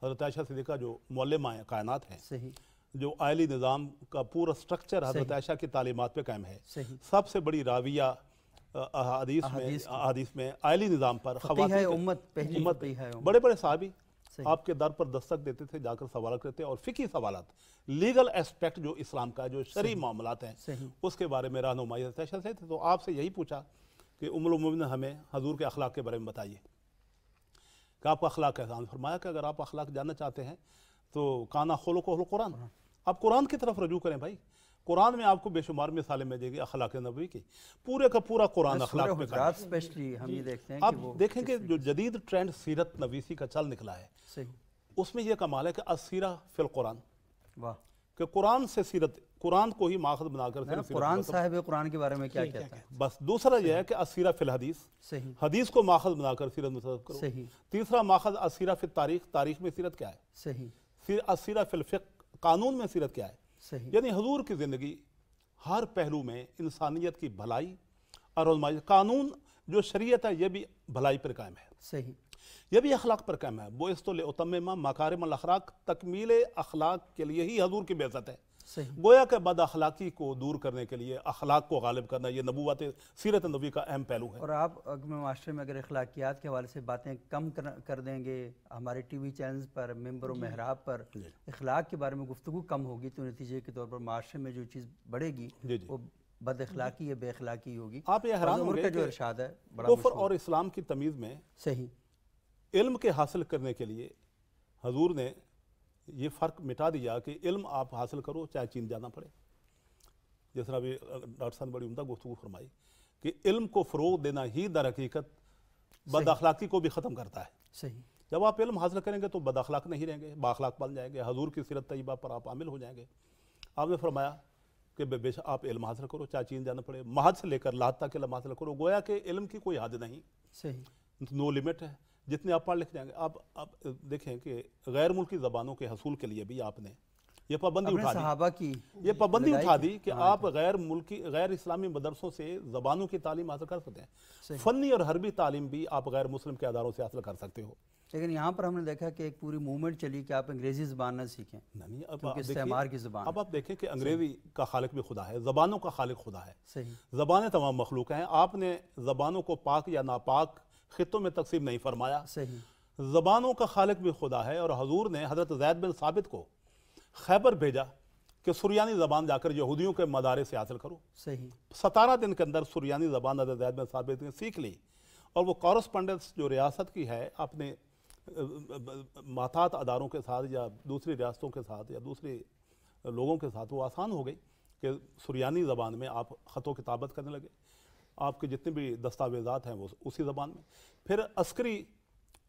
حضرت عائشہ صدیقہ جو معلمہ کائنات ہیں، صحیح جو آئلی نظام کا پورا سٹرکچر حضرت عائشہ کی تعلیمات پہ قائم ہے، صحیح، سب سے بڑی راویہ احادیث میں آئلی نظام پر فقیہ امت، پہلی فقیہ امت، بڑے بڑے صحابی آپ کے در پر دستک دیتے تھے، جا کر سوال کرتے، اور فقہی سوالات، لیگل اسپیکٹ جو اسلام کا جو شرعی معاملات ہیں صحیح اس کے بارے میں رہنمائی حضرت عائشہ سے تھے۔ تو آپ سے یہی پوچھا کہ ام المومنین ہمیں حضور کے اخلاق کے بارے میں بتائیے کہ آپ کا اخلاق کیسا۔ فرمایا کہ اگر آپ اخلاق جاننا چاہتے ہیں تو کانا خلقہ القرآن، آپ قرآن کی طرف رجوع کریں بھائی۔ قرآن میں آپ کو بے شمار مثالیں ملیں گی اخلاق نبوی کی، پورے کا پورا قرآن اخلاق پہ قائم ہے۔ اسپیشلی ہم یہ دیکھتے ہیں آپ کہ وہ دیکھیں کہ جو جدید ٹرینڈ سیرت نویسی کا چل نکلا ہے، صحیح، اس میں یہ کمال ہے کہ السیرہ فی القرآن، واہ، کہ قرآن سے سیرت، قرآن کو ہی ماخذ بنا کر سیرت قرآن صاحب قرآن کے بارے میں کیا کہتا ہے؟ بس دوسرا یہ ہے کہ السیرہ فی الحدیث، صحیح حدیث کو ماخذ بنا کر سیرت متصور کرو۔ صحیح تیسرا ماخذ السیرہ فی التاریخ، تاریخ میں سیرت کیا ہے۔ صحیح پھر السیرہ فی الفقہ، قانون میں سیرت کیا ہے۔ صحیح یعنی حضور کی زندگی ہر پہلو میں انسانیت کی بھلائی اور رہنمائی، قانون جو شریعت ہے یہ بھی بھلائی پر قائم ہے، صحیح یہ بھی اخلاق پر قائم ہے۔ بعثت لأتمم مکارم الاخلاق، تکمیل اخلاق کے لیے ہی حضور کی بعثت ہے۔ صحیح گویا کہ بد اخلاقی کو دور کرنے کے لیے اخلاق کو غالب کرنا، یہ نبوت سیرت نبوی کا اہم پہلو ہے۔ اور آپ معاشرے میں اگر اخلاقیات کے حوالے سے باتیں کم کر دیں گے، ہمارے ٹی وی چینلز پر، ممبر و محراب پر اخلاق کے بارے میں گفتگو کم ہوگی، تو نتیجے کے طور پر معاشرے میں جو چیز بڑھے گی وہ بد اخلاقی یا بے اخلاقی ہوگی۔ آپ یہ حیران ہوں گے جو ارشاد ہے بڑا کفر اور اسلام کی تمیز میں صحیح علم کے حاصل کرنے کے لیے حضور نے یہ فرق مٹا دیا کہ علم آپ حاصل کرو چاہے چین جانا پڑے۔ جس طرح بھی ڈاکٹر صاحب نے بڑی عمدہ گفتگو فرمائی کہ علم کو فروغ دینا ہی در حقیقت بد اخلاقی کو بھی ختم کرتا ہے۔ صحیح، جب آپ علم حاصل کریں گے تو بد اخلاق نہیں رہیں گے، با اخلاق بن جائیں گے، حضور کی سیرت طیبہ پر آپ عامل ہو جائیں گے۔ آپ نے فرمایا کہ بے شک آپ علم حاصل کرو چاہے چین جانا پڑے، مہد سے لے کر لات تک علم حاصل کرو۔ گویا کہ علم کی کوئی حد نہیں، صحیح نو لمٹ ہے، جتنے آپ پڑھ لکھ جائیں گے۔ آپ دیکھیں کہ غیر ملکی زبانوں کے حصول کے لیے بھی آپ نے یہ پابندی اٹھا دی، صحابہ کی یہ پابندی اٹھا دی کہ آپ غیر اسلامی مدرسوں سے زبانوں کی تعلیم حاصل کر سکتے ہیں، فنی اور حربی تعلیم بھی آپ غیر مسلم کے اداروں سے حاصل کر سکتے ہو۔ لیکن یہاں پر ہم نے دیکھا کہ ایک پوری موومنٹ چلی کہ آپ انگریزی زبان نہ سیکھیں، نہیں، کیونکہ استعمار کی زبان۔ اب آپ دیکھیں کہ انگریزی کا خالق بھی خدا ہے، زبانوں کا خالق خدا ہے، صحیح، زبانیں تمام مخلوق ہیں۔ آپ نے زبانوں کو پاک یا ناپاک خطوں میں تقسیم نہیں فرمایا، صحیح، زبانوں کا خالق بھی خدا ہے۔ اور حضور نے حضرت زید بن ثابت کو خیبر بھیجا کہ سریانی زبان جا کر یہودیوں کے مدارس سے حاصل کرو۔ صحیح 17 دن کے اندر سریانی زبان حضرت زید بن ثابت نے سیکھ لی، اور وہ کورسپونڈنس جو ریاست کی ہے اپنے محتاط اداروں کے ساتھ یا دوسری ریاستوں کے ساتھ یا دوسرے لوگوں کے ساتھ وہ آسان ہو گئی کہ سریانی زبان میں آپ خط و کتابت کرنے لگے، آپ کے جتنے بھی دستاویزات ہیں وہ اسی زبان میں۔ پھر عسکری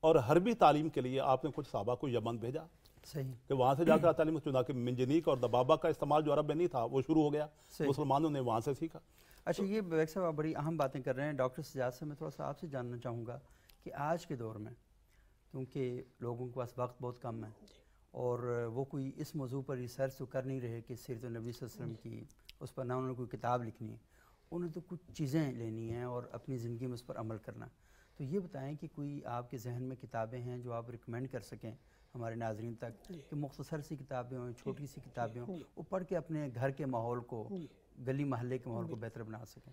اور حربی تعلیم کے لیے آپ نے کچھ صحابہ کو یمن بھیجا صحیح کہ وہاں سے جا کر تعلیم، چنانکہ منجنیق اور دبابہ کا استعمال جو عرب میں نہیں تھا وہ شروع ہو گیا، مسلمانوں نے وہاں سے سیکھا۔ اچھا، یہ بیگ صاحب آپ بڑی اہم باتیں کر رہے ہیں۔ ڈاکٹر سجاد سے میں تھوڑا سا آپ سے جاننا چاہوں گا کہ آج کے دور میں کیونکہ لوگوں کے پاس وقت بہت کم ہے اور وہ کوئی اس موضوع پر ریسرچ تو کر نہیں رہے کہ سیرت النبی صلی اللہ علیہ وسلم کی اس پر نہ انہوں نے کوئی کتاب لکھنی ہے، انہیں تو کچھ چیزیں لینی ہیں اور اپنی زندگی میں اس پر عمل کرنا ہے۔ تو یہ بتائیں کہ کوئی آپ کے ذہن میں کتابیں ہیں جو آپ ریکمینڈ کر سکیں ہمارے ناظرین تک کہ مختصر سی کتابیں ہوں، چھوٹی سی کتابیں ہوں، وہ پڑھ کے اپنے گھر کے ماحول کو، گلی محلے کے ماحول کو بہتر بنا سکیں؟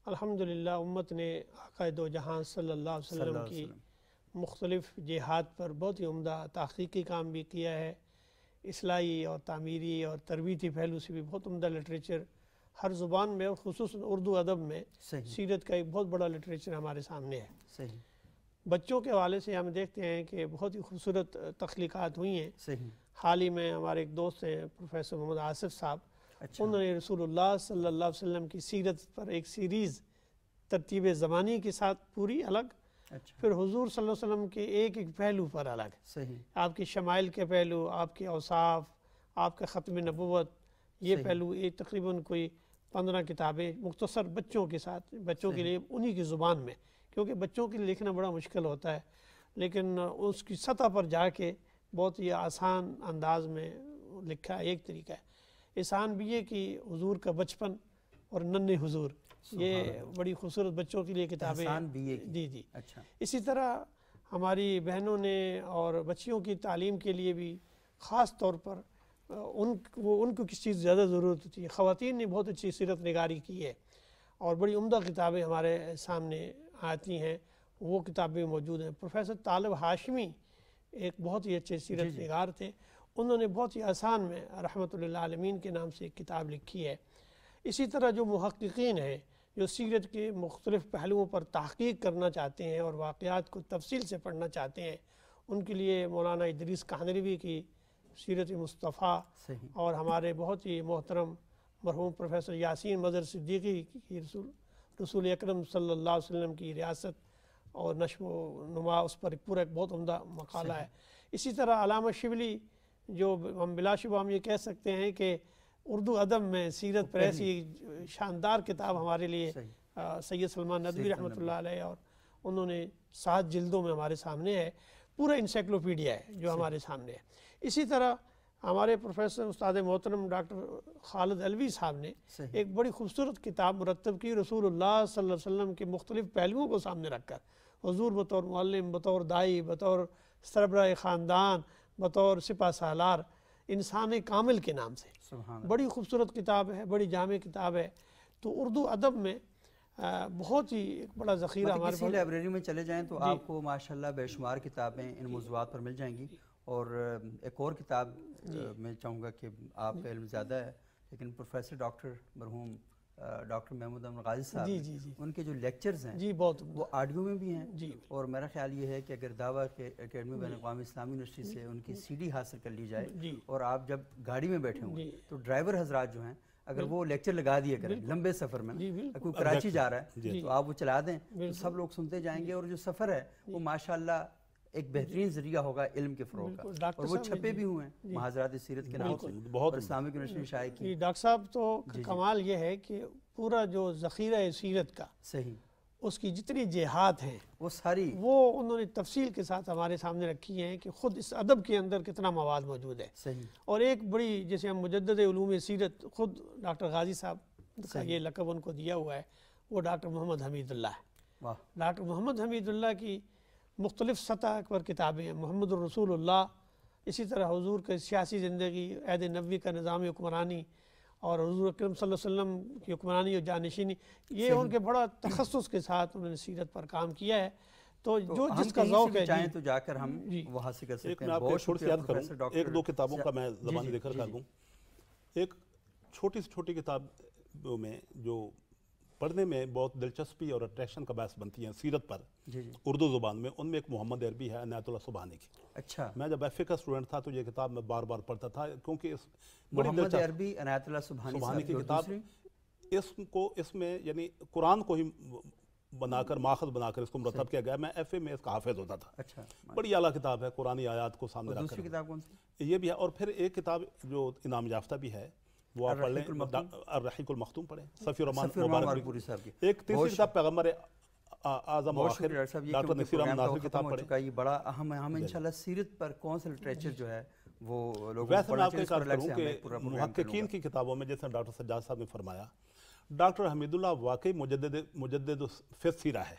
الحمدللہ امت نے آقا دو جہاں صلی اللہ علیہ وسلم کی مختلف جہاد پر بہت ہی عمدہ تحقیقی کام بھی کیا ہے، اصلاحی اور تعمیری اور تربیتی پہلو سے بھی بہت عمدہ لٹریچر ہر زبان میں اور خصوصاً اردو ادب میں سیرت کا ایک بہت بڑا لٹریچر ہمارے سامنے ہے۔ صحیح۔ بچوں کے حوالے سے ہم دیکھتے ہیں کہ بہت ہی خوبصورت تخلیقات ہوئی ہیں۔ صحیح۔ حال ہی میں ہمارے ایک دوست ہیں پروفیسر محمد آصف صاحب، انہوں نے رسول اللہ صلی اللہ علیہ وسلم کی سیرت پر ایک سیریز ترتیب زمانی کے ساتھ پوری الگ، پھر حضور صلی اللہ علیہ وسلم کے ایک ایک پہلو پر الگ، صحیح، آپ کی شمائل کے پہلو، آپ کے اوصاف، آپ کا ختم نبوت، یہ پہلو، یہ تقریباً کوئی 15 کتابیں مختصر بچوں کے ساتھ، بچوں کے لیے انہی کی زبان میں، کیونکہ بچوں کے لیے لکھنا بڑا مشکل ہوتا ہے، لیکن اس کی سطح پر جا کے بہت ہی آسان انداز میں لکھا ایک طریقہ ہے۔ احسان بھی ہے کہ حضور کا بچپن اور ننھے حضور، یہ بڑی خوبصورت بچوں کے لیے کتابیں ہیں۔ جی جی، اسی طرح ہماری بہنوں نے اور بچیوں کی تعلیم کے لیے بھی خاص طور پر ان کو کس چیز زیادہ ضرورت ہوتی ہے، خواتین نے بہت اچھی سیرت نگاری کی ہے اور بڑی عمدہ کتابیں ہمارے سامنے آتی ہیں، وہ کتابیں موجود ہیں۔ پروفیسر طالب ہاشمی ایک بہت ہی اچھے سیرت نگار تھے، انہوں نے بہت ہی آسان میں رحمۃ للعالمین کے نام سے ایک کتاب لکھی ہے۔ اسی طرح جو محققین ہیں جو سیرت کے مختلف پہلوؤں پر تحقیق کرنا چاہتے ہیں اور واقعات کو تفصیل سے پڑھنا چاہتے ہیں، ان کے لیے مولانا ادریس کانروی کی سیرت مصطفیٰ اور ہمارے بہت ہی محترم مرحوم پروفیسر یاسین مظہر صدیقی کی رسول اکرم صلی اللہ علیہ وسلم کی ریاست اور نشو و نما، اس پر پورا ایک بہت عمدہ مقالہ ہے۔ اسی طرح علامہ شبلی، جو ہم بلا شبہ ہم یہ کہہ سکتے ہیں کہ اردو ادب میں سیرت پر ایسی شاندار کتاب ہمارے لیے سید سلمان ندوی رحمۃ اللہ علیہ، اور انہوں نے 7 جلدوں میں ہمارے سامنے ہے، پورا انسائکلوپیڈیا ہے جو ہمارے سامنے ہے۔ اسی طرح ہمارے پروفیسر استاد محترم ڈاکٹر خالد علوی صاحب نے ایک بڑی خوبصورت کتاب مرتب کی، رسول اللہ صلی اللہ علیہ وسلم کے مختلف پہلوؤں کو سامنے رکھ کر، حضور بطور معلم، بطور دائی، بطور سربراہ خاندان، بطور سپہ سالار، انسان کامل کے نام سے بڑی خوبصورت کتاب ہے، بڑی جامع کتاب ہے۔ تو اردو ادب میں بہت ہی ایک بڑا ذخیرہ ہمارے کسی لائبریری میں چلے جائیں تو آپ کو ماشاءاللہ بے شمار کتابیں ان موضوعات پر مل جائیں گی۔ اور ایک اور کتاب میں چاہوں گا کہ آپ کا علم زیادہ ہے، لیکن پروفیسر ڈاکٹر مرحوم ڈاکٹر محمود احمد غازی صاحب، ان کے جو لیکچرز ہیں وہ آڈیو میں بھی ہیں، اور میرا خیال یہ ہے کہ اگر دعویٰ اکیڈمی بین الاقوامی اسلامی یونیورسٹی سے ان کی CD حاصل کر لی جائے، اور آپ جب گاڑی میں بیٹھے ہوں تو ڈرائیور حضرات جو ہیں اگر وہ لیکچر لگا دیا کریں لمبے سفر میں، کوئی کراچی جا رہا ہے تو آپ وہ چلا دیں تو سب لوگ سنتے جائیں گے، اور جو سفر ہے وہ ماشاءاللہ ایک بہترین ذریعہ ہوگا علم کے فروغ کا، اور وہ چھپے بھی ہوئے ہیں محاضرات سیرت کے نام سے اور اسلامک یونیورسٹی میں شائع کی۔ ڈاکٹر صاحب تو کمال یہ ہے کہ پورا جو ذخیرہ سیرت کا، صحیح، اس کی جتنی جہات ہیں وہ ساری وہ انہوں نے تفصیل کے ساتھ ہمارے سامنے رکھی ہیں کہ خود اس ادب کے اندر کتنا مواد موجود ہے۔ صحیح۔ اور ایک بڑی، جیسے ہم مجدد علوم سیرت، خود ڈاکٹر غازی صاحب کا یہ لقب ان کو دیا ہوا ہے، وہ ڈاکٹر محمد حمید اللہ ہے۔ ڈاکٹر محمد حمید اللہ کی مختلف سطح پر کتابیں ہیں، محمد الرسول اللہ، اسی طرح حضور کا سیاسی زندگی، عہد نبوی کا نظام حکمرانی، اور حضور اکرم صلی اللہ علیہ وسلم کی حکمرانی اور جانشینی، یہ ان کے بڑا تخصص کے ساتھ انہوں نے سیرت پر کام کیا ہے۔ تو جو جس کا ذوق ہے چاہیں تو جا کر ہم وہ حاصل کر سکتے ہیں۔ میں آپ کو چھوٹی سی یاد کروں، 1-2 کتابوں کا میں زبانی ذکر کر دوں۔ ایک چھوٹی سے چھوٹی کتاب میں جو پڑھنے میں بہت دلچسپی اور اٹریکشن کا باعث بنتی ہیں سیرت پر اردو زبان میں، ان میں ایک محمد عربی ہے عنایت اللہ سبحانی کی۔ اچھا، میں جب FA کا اسٹوڈنٹ تھا تو یہ کتاب میں بار بار پڑھتا تھا، کیونکہ محمد عربی عنایت اللہ سبحانی کی کتاب، اس میں یعنی قرآن کو ہی بنا کر ماخذ بنا کر اس کو مرتب کیا گیا۔ میں FA میں اس کا حافظ ہوتا تھا۔ اچھا، بڑی اعلیٰ کتاب ہے، قرآنی آیات کو سامنے رکھ کر۔ دوسری کتاب کون سی؟ یہ بھی ہے، اور پھر ایک کتاب جو انعام یافتہ بھی ہے وہ آپ پڑھ لیں، الرحیق المختوم پڑھیں، صفی الرحمان مبارک پوری صاحب کی۔ ایک تیسری کتاب پیغمبر اعظم و آخر ڈاکٹر نصیر احمد ناصر کی کتاب پڑھیں۔ یہ بڑا اہم ہے، ہم انشاءاللہ سیرت پر کون سا لٹریچر جو ہے وہ لوگوں ویسے میں آپ کو ایک عرض کروں کہ محققین کی کتابوں میں، جیسے ڈاکٹر سجاد صاحب نے فرمایا، ڈاکٹر حمیداللہ واقعی مجدد فیض سیرہ ہے،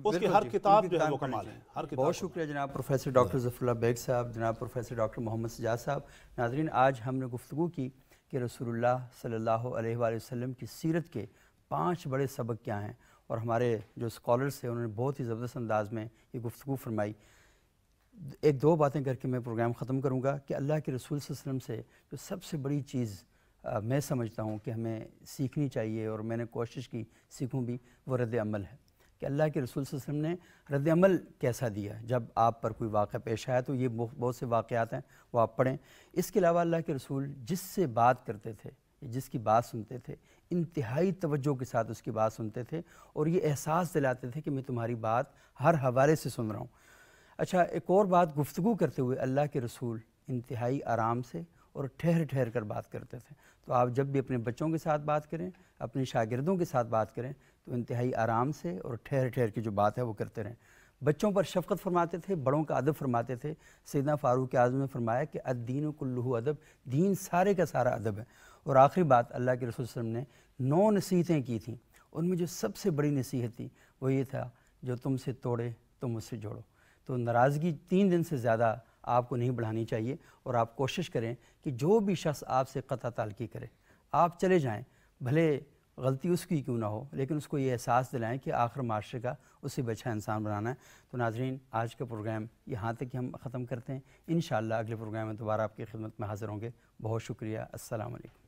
اس کی ہر کتاب جو ہے وہ کمال ہے، ہر کتاب۔ بہت شکریہ جناب پروفیسر ڈاکٹر ظفر اللہ بیگ صاحب، جناب پروفیسر ڈاکٹر محمد سجاد صاحب۔ ناظرین، آج ہم نے گفتگو کی کہ رسول اللہ صلی اللہ علیہ وآلہ وسلم کی سیرت کے 5 بڑے سبق کیا ہیں، اور ہمارے جو اسکالرس ہیں انہوں نے بہت ہی زبردست انداز میں یہ گفتگو فرمائی۔ ایک دو باتیں کر کے میں پروگرام ختم کروں گا کہ اللہ کے رسول صلی اللہ علیہ وسلم سے جو سب سے بڑی چیز میں سمجھتا ہوں کہ ہمیں سیکھنی چاہیے، اور میں نے کوشش کی سیکھوں بھی، وہ رد عمل ہے کہ اللہ کے رسول صلی اللہ علیہ وسلم نے رد عمل کیسا دیا۔ جب آپ پر کوئی واقعہ پیش آیا تو یہ بہت سے واقعات ہیں، وہ آپ پڑھیں۔ اس کے علاوہ اللہ کے رسول جس سے بات کرتے تھے، جس کی بات سنتے تھے، انتہائی توجہ کے ساتھ اس کی بات سنتے تھے، اور یہ احساس دلاتے تھے کہ میں تمہاری بات ہر حوالے سے سن رہا ہوں۔ اچھا، ایک اور بات، گفتگو کرتے ہوئے اللہ کے رسول انتہائی آرام سے اور ٹھہر ٹھہر کر بات کرتے تھے۔ تو آپ جب بھی اپنے بچوں کے ساتھ بات کریں، اپنے شاگردوں کے ساتھ بات کریں، تو انتہائی آرام سے اور ٹھہر ٹھہر کی جو بات ہے وہ کرتے رہیں۔ بچوں پر شفقت فرماتے تھے، بڑوں کا ادب فرماتے تھے۔ سیدنا فاروق اعظم نے فرمایا کہ الدین کلہ ادب، دین سارے کا سارا ادب ہے۔ اور آخری بات، اللہ کے رسول صلی اللہ علیہ وسلم نے 9 نصیحتیں کی تھیں، ان میں جو سب سے بڑی نصیحت تھی وہ یہ تھا، جو تم سے توڑے تم مجھ سے جوڑو۔ تو ناراضگی 3 دن سے زیادہ آپ کو نہیں بڑھانی چاہیے، اور آپ کوشش کریں کہ جو بھی شخص آپ سے قطع تعلقی کرے، آپ چلے جائیں، بھلے غلطی اس کی کیوں نہ ہو، لیکن اس کو یہ احساس دلائیں کہ آخر معاشرے کا اس سے اچھا انسان بنانا ہے۔ تو ناظرین، آج کا پروگرام یہاں تک ہی ہم ختم کرتے ہیں۔ انشاءاللہ اگلے پروگرام میں دوبارہ آپ کی خدمت میں حاضر ہوں گے۔ بہت شکریہ، السلام علیکم۔